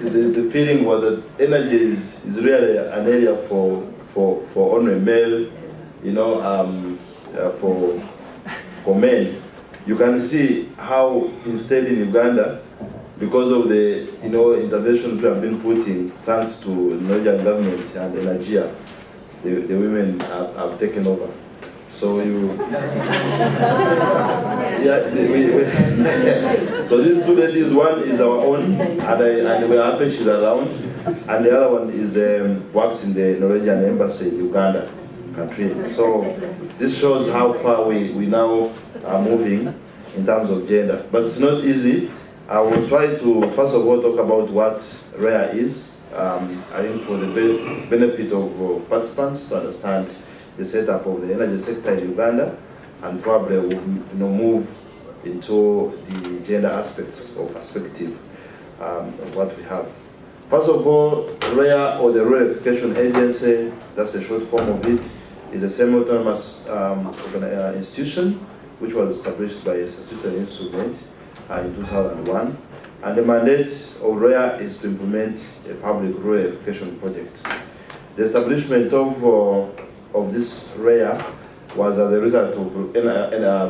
the feeling was that energy is really an area for only male, you know, for men. You can see how instead in Uganda, because of the interventions we have been putting, thanks to the Norwegian government and ENERGIA, the women have taken over. So you, so these two ladies, one is our own, and we're happy she's around, and the other one is works in the Norwegian embassy in Uganda country. So this shows how far we now are moving in terms of gender, but it's not easy. I will try to first of all talk about what REA is. I think for the benefit of participants to understand the setup of the energy sector in Uganda, and probably will move into the gender aspects or perspective of what we have. First of all, REA, or the REA Electrification Agency, that's a short form of it, is a semi-autonomous institution which was established by a statutory instrument in 2001. And the mandate of REA is to implement a public REA electrification project. The establishment of this REA was as a result of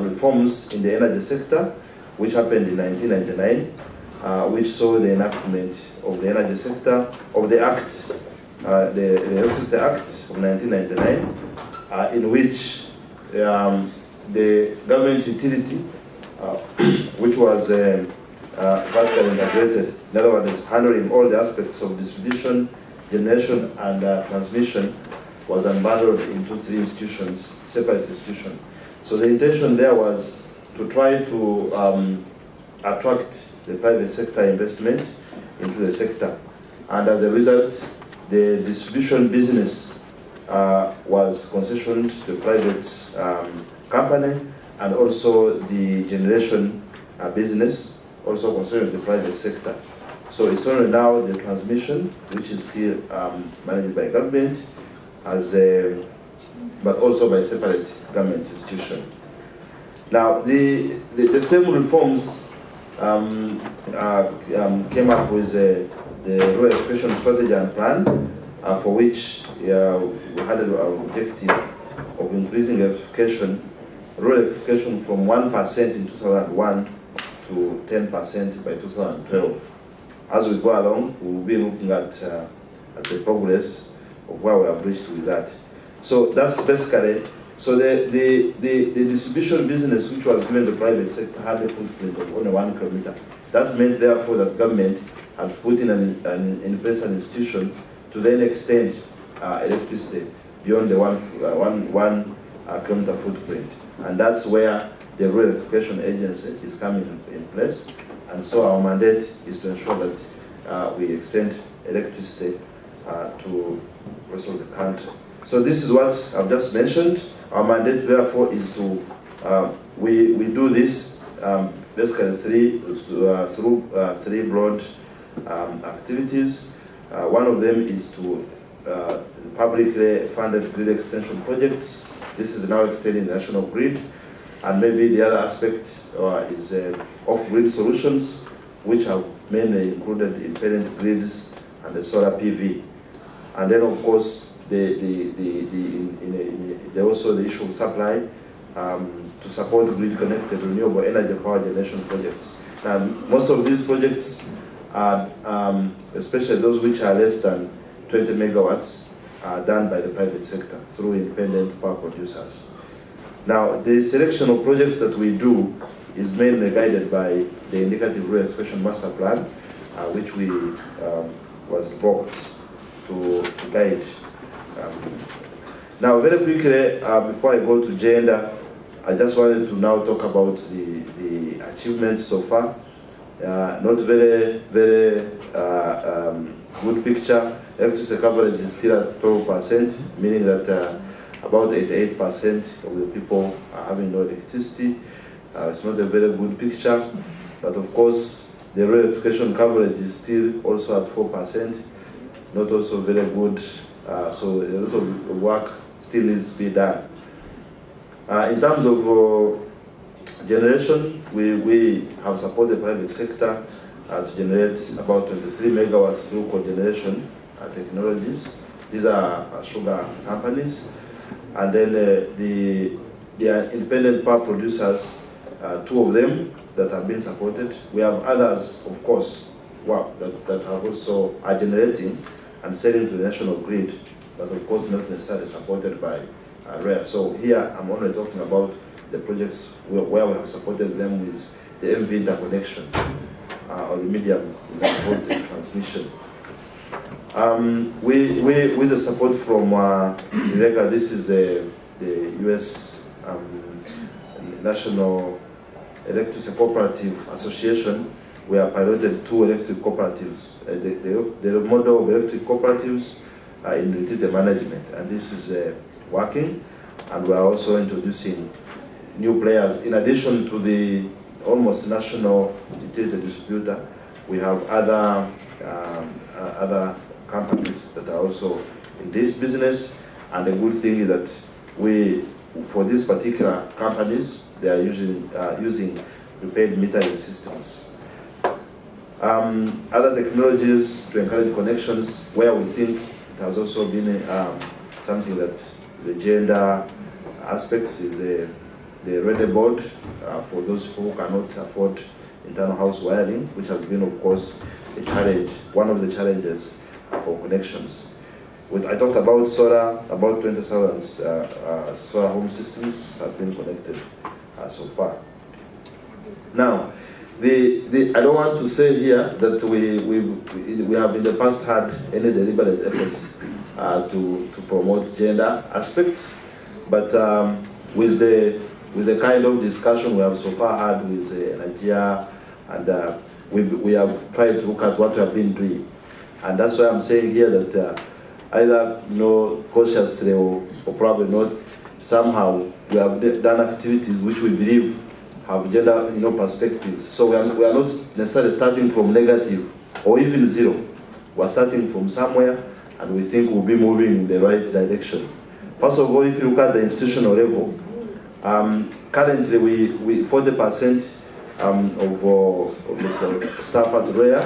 reforms in the energy sector, which happened in 1999, which saw the enactment of the energy sector, of the Act, the Electricity Act of 1999, in which the government utility, which was vertically integrated, in other words, handling all the aspects of distribution, generation, and transmission, was unbundled into three institutions, separate institutions. So the intention there was to try to attract the private sector investment into the sector. And as a result, the distribution business was concessioned to the private company, and also the generation business also concerned the private sector. So it's only now the transmission, which is still managed by government, but also by separate government institution. Now, the same reforms came up with the REA Electrification Strategy and Plan, for which we had an objective of increasing electrification, REA electrification from 1% in 2001 to 10% by 2012. As we go along, we will be looking at the progress of where we have reached with that. So that's basically, so the distribution business, which was given to the private sector, had a footprint of only 1 kilometer. That meant, therefore, that government had put in place an institution to then extend electricity beyond the one kilometer footprint. And that's where the REA Electrification Agency is coming in place. And so our mandate is to ensure that we extend electricity to the rest of the country. So this is what I've just mentioned. Our mandate, therefore, is to, we do this basically through three broad activities. One of them is to publicly funded grid extension projects. This is now extending the national grid. And maybe the other aspect is off-grid solutions, which have mainly included independent grids and the solar PV. And then, of course, also the issue of supply to support grid-connected renewable energy power generation projects. Now, most of these projects are, especially those which are less than 20 megawatts, are done by the private sector through independent power producers. Now, the selection of projects that we do is mainly guided by the indicative REA Electrification Master Plan, which we was invoked to guide. Now, very quickly, before I go to gender, I just wanted to now talk about the achievements so far. Not very good picture. Electricity coverage is still at 12%, meaning that about 88% of the people are having no electricity. It's not a very good picture, but of course, the REA electrification coverage is still also at 4%, not also very good. So a lot of work still needs to be done. In terms of generation, we have supported the private sector to generate about 23 megawatts through cogeneration technologies. These are sugar companies. And then there are independent power producers, 2 of them that have been supported. We have others, of course, that are also generating and selling to the national grid, but of course not necessarily supported by REA. So here I'm only talking about the projects where we have supported them with the MV interconnection or the medium voltage transmission. With the support from ENERGIA, this is the US National Electric Cooperative Association. We have piloted 2 electric cooperatives, the model of electric cooperatives in utility management, and this is working, and we are also introducing new players. In addition to the almost national utility distributor, we have other companies that are also in this business, and the good thing is that for these particular companies, they are using prepaid metering systems. Other technologies to encourage connections, where we think it has also been something that the gender aspects is the REA board for those who cannot afford internal house wiring, which has been, of course, a challenge, one of the challenges for connections. I talked about solar, about 20,000 solar home systems have been connected so far. Now, I don't want to say here that we have in the past had any deliberate efforts to promote gender aspects, but with the kind of discussion we have so far had with ENERGIA, and we have tried to look at what we have been doing, and that's why I'm saying here that either consciously or probably not, somehow we have done activities which we believe have gender perspectives. So we are not necessarily starting from negative or even zero. We are starting from somewhere, and we think we'll be moving in the right direction. First of all, if you look at the institutional level, currently we 40% of the staff at REA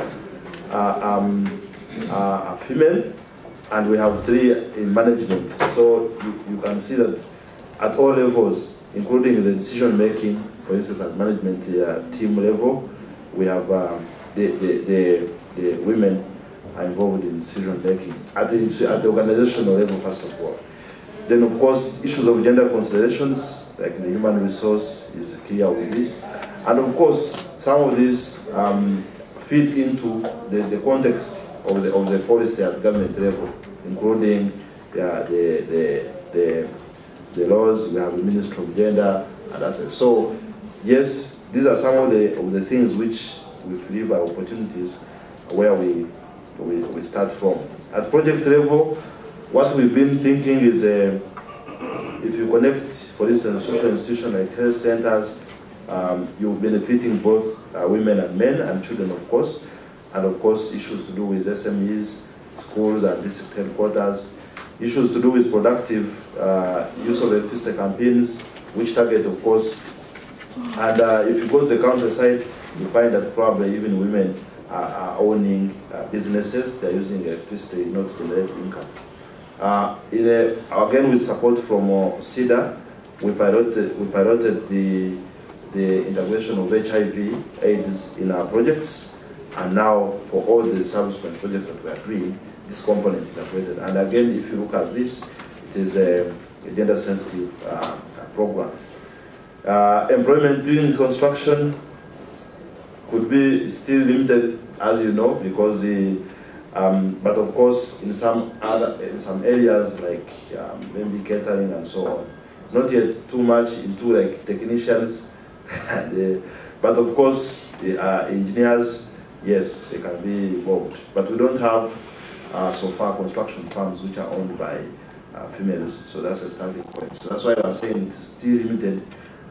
are female, and we have 3 in management. So you can see that at all levels, including the decision making, for instance, at management team level, we have the women are involved in decision making at the organizational level, first of all. Then, of course, issues of gender considerations, like the human resource, is clear with this. And of course, some of these feed into the context of the policy at government level, including the laws. We have the Ministry of Gender and Assets. So, yes, these are some of the things which we believe are opportunities where we start from. At project level, what we've been thinking is if you connect, for instance, social institutions like health centers, you're benefiting both women and men and children, of course, and of course issues to do with SMEs, schools and district headquarters, issues to do with productive use of electricity campaigns, which target, of course, and if you go to the countryside, you find that probably even women are owning businesses. They're using electricity not to generate income. Again, with support from CEDA, we piloted the integration of HIV/AIDS in our projects, and now for all the subsequent projects that we are doing, this component is integrated. And again, if you look at this, it is a gender-sensitive program. Employment during construction could be still limited, as you know, because but of course, in some areas like maybe catering and so on, it's not yet too much into like technicians, but of course, engineers, yes, they can be involved. But we don't have so far construction firms which are owned by females, so that's a starting point. So that's why I'm saying it's still limited.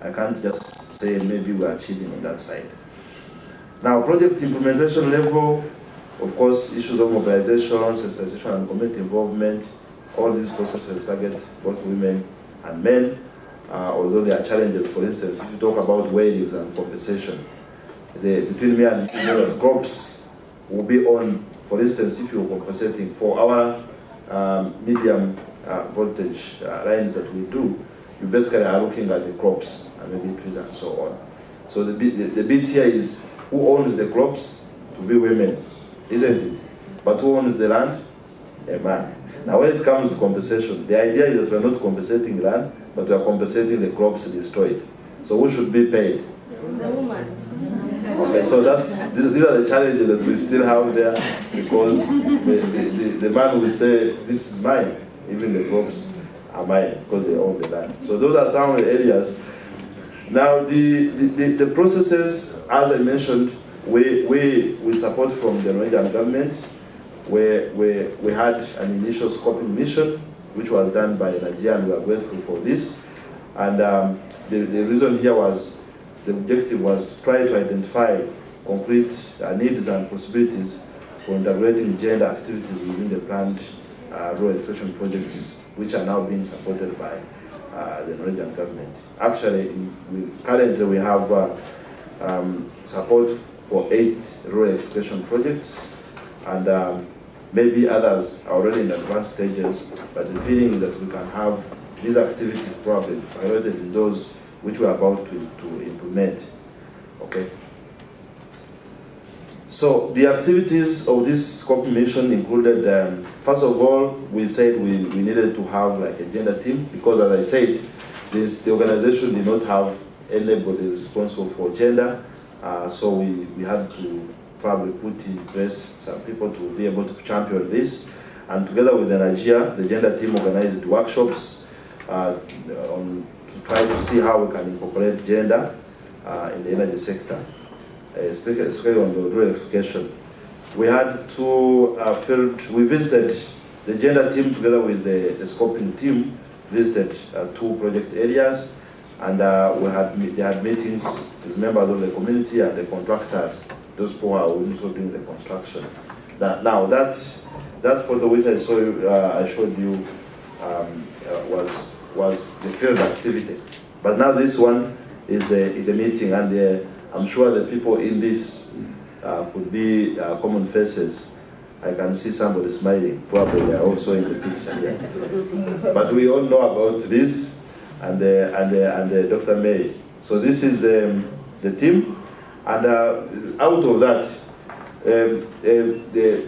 I can't just say maybe we're achieving on that side. Now, project implementation level, of course, issues of mobilization, sensitization, and community involvement, all these processes target both women and men, although there are challenges. For instance, if you talk about wage leaves and compensation, between me and you know, that crops will be on, for instance, if you're compensating for our medium voltage lines that we do, you basically are looking at the crops and maybe trees and so on. So the bit here is who owns the crops? To be women, isn't it? But who owns the land? A man. Now when it comes to compensation, the idea is that we're not compensating land, but we are compensating the crops destroyed. So who should be paid? The woman. Okay, so these are the challenges that we still have there, because the man will say, this is mine, even the crops are mine, because they own the land. So those are some of the areas. Now the processes, as I mentioned, we support from the Norwegian government, where we had an initial scoping mission, which was done by ENERGIA, and we are grateful for this. And the reason here was, the objective was to try to identify concrete needs and possibilities for integrating gender activities within the planned rural electrification projects, which are now being supported by the Norwegian government. Actually, currently we have support for 8 rural electrification projects, and maybe others are already in advanced stages, but the feeling is that we can have these activities probably piloted in those which we are about to implement. Okay. So the activities of this scoping mission included, first of all, we said we needed to have like a gender team, because as I said, the organization did not have anybody responsible for gender, so we had to probably put in place some people to be able to champion this. And together with ENERGIA, the gender team organized workshops to try to see how we can incorporate gender in the energy sector, especially on the rural electrification. We had we visited, the gender team together with the scoping team visited 2 project areas, and they had meetings with members of the community and the contractors, those who are also doing the construction. Now that photo which I showed you was the field activity, but now this one is a meeting, and I'm sure the people in this could be common faces. I can see somebody smiling. Probably they are also in the picture here. But we all know about this, and Dr. May. So this is the team, and out of that,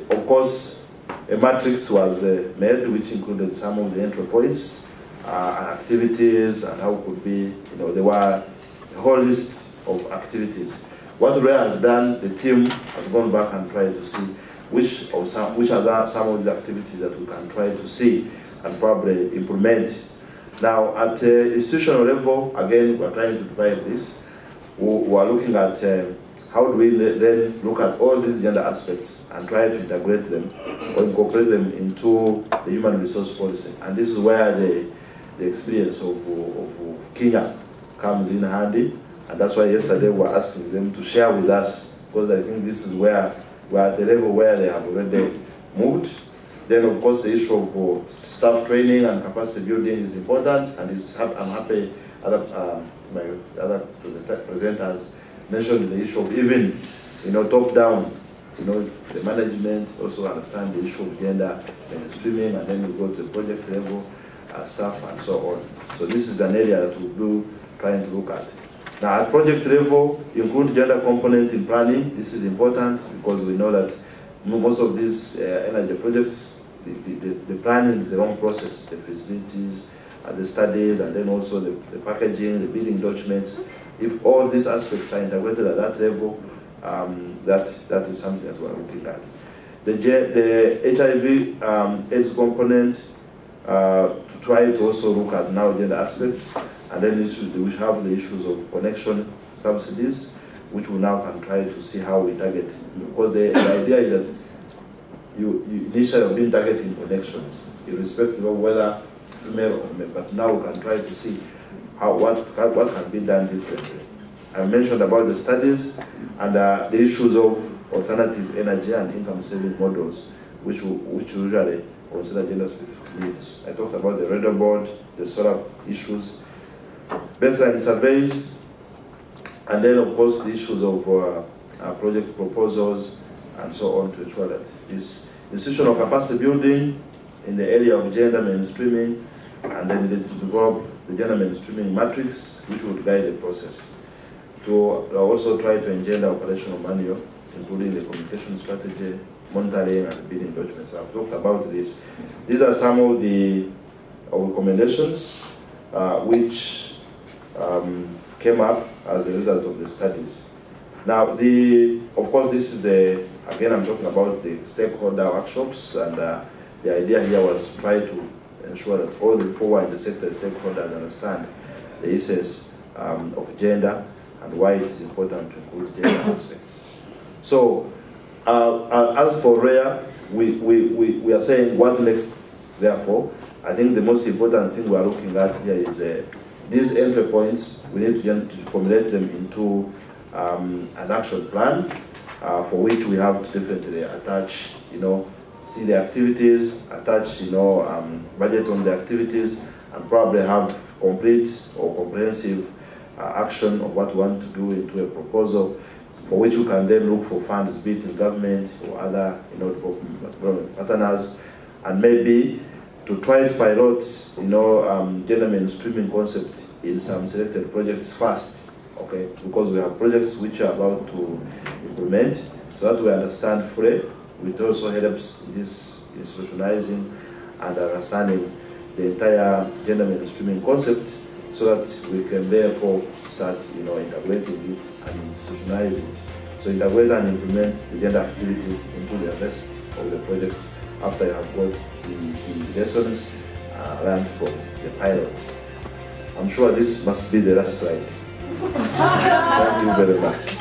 of course, a matrix was made, which included some of the entry points, and activities, and how it could be, there were a whole list of activities. What REA has done, the team has gone back and tried to see which are some of the activities that we can try to see and probably implement. Now, at institutional level, again, we're trying to divide this. We are looking at how do we then look at all these gender aspects and try to integrate them or incorporate them into the human resource policy. And this is where the experience of Kenya comes in handy. And that's why yesterday we were asking them to share with us, because I think this is where we're at the level where they have already moved. Then, of course, the issue of staff training and capacity building is important, and I'm happy my other presenters mentioned the issue of even, top-down, the management also understand the issue of gender mainstreaming, and then we go to the project level, staff, and so on. So this is an area that we'll be trying to look at. Now, at project level, include gender component in planning. This is important because we know that most of these energy projects, the planning is a long process, the feasibilities, the studies, and then also the packaging, the bidding documents. If all these aspects are integrated at that level, that is something that we're looking at. The HIV AIDS component, to try to also look at now gender aspects, and then we have the issues of connection subsidies, which we now can try to see how we target. Because the idea is that you initially have been targeting connections, irrespective of whether female or male, but now we can try to see what can be done differently. I mentioned about the studies and the issues of alternative energy and income saving models, which usually consider gender specific needs. I talked about the radar board, the solar issues. Baseline surveys, And then, of course, the issues of project proposals and so on to ensure that this institutional capacity building in the area of gender mainstreaming, and then to develop the gender mainstreaming matrix, which would guide the process. To also try to engender operational manual, including the communication strategy, monitoring, and bidding documents. I've talked about this. These are some of the recommendations which came up as a result of the studies. Now, of course, this is again, I'm talking about the stakeholder workshops, and the idea here was to try to ensure that all the poor in the sector stakeholders understand the essence of gender and why it is important to include gender aspects. So, as for REA, we are saying what next, therefore. I think the most important thing we are looking at here is these entry points. We need to formulate them into an action plan for which we have to definitely attach, see the activities, attach, budget on the activities, and probably have complete or comprehensive action of what we want to do into a proposal for which we can then look for funds, be it in government or other, development partners, and maybe to try to pilot, gender mainstreaming concept in some selected projects first, okay? Because we have projects which are about to implement, so that we understand fully. It also helps in this institutionalizing and understanding the entire gender mainstreaming concept, so that we can therefore start, integrating it and institutionalize it. So integrate and implement the gender activities into the rest of the projects after you have got the lessons learned from the pilot. I'm sure this must be the last slide. Thank you very much.